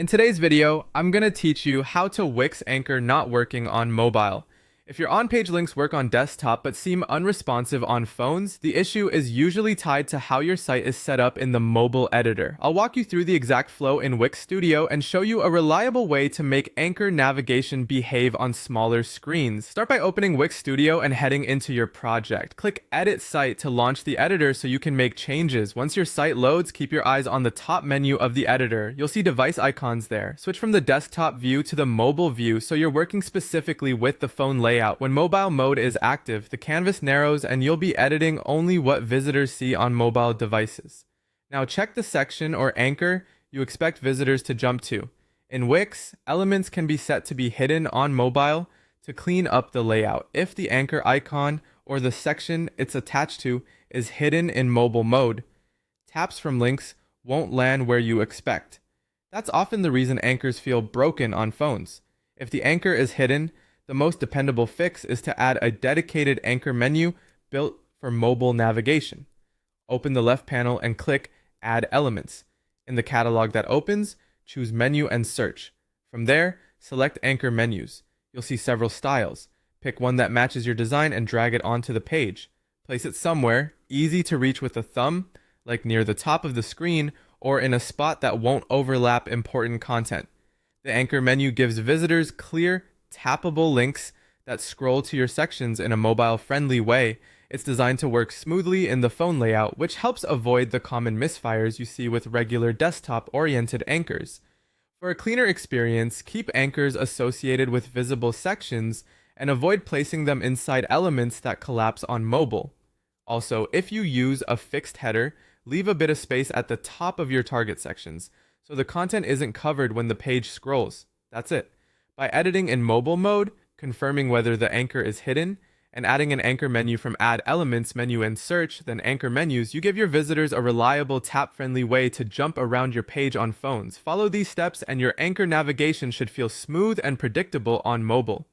In today's video, I'm going to teach you how to Wix Anchor not working on mobile. If your on-page links work on desktop but seem unresponsive on phones, the issue is usually tied to how your site is set up in the mobile editor. I'll walk you through the exact flow in Wix Studio and show you a reliable way to make Anchor navigation behave on smaller screens. Start by opening Wix Studio and heading into your project. Click Edit Site to launch the editor so you can make changes. Once your site loads, keep your eyes on the top menu of the editor. You'll see device icons there. Switch from the desktop view to the mobile view so you're working specifically with the phone layout. When mobile mode is active, the canvas narrows and you'll be editing only what visitors see on mobile devices. Now check the section or anchor you expect visitors to jump to. In Wix, elements can be set to be hidden on mobile to clean up the layout if the anchor icon or the section it's attached to is hidden in mobile mode. Taps from links won't land where you expect. That's often the reason anchors feel broken on phones. If the anchor is hidden, the most dependable fix is to add a dedicated anchor menu built for mobile navigation. Open the left panel and click Add Elements. In the catalog that opens, choose Menu and Search. From there, select Anchor Menus. You'll see several styles. Pick one that matches your design and drag it onto the page. Place it somewhere, easy to reach with a thumb, like near the top of the screen or in a spot that won't overlap important content. The Anchor menu gives visitors clear, tappable links that scroll to your sections in a mobile-friendly way. It's designed to work smoothly in the phone layout, which helps avoid the common misfires you see with regular desktop-oriented anchors. For a cleaner experience, keep anchors associated with visible sections and avoid placing them inside elements that collapse on mobile. Also, if you use a fixed header, leave a bit of space at the top of your target sections, so the content isn't covered when the page scrolls. That's it. By editing in mobile mode, confirming whether the anchor is hidden, and adding an anchor menu from Add Elements menu and Search, then Anchor Menus, you give your visitors a reliable, tap-friendly way to jump around your page on phones. Follow these steps and your anchor navigation should feel smooth and predictable on mobile.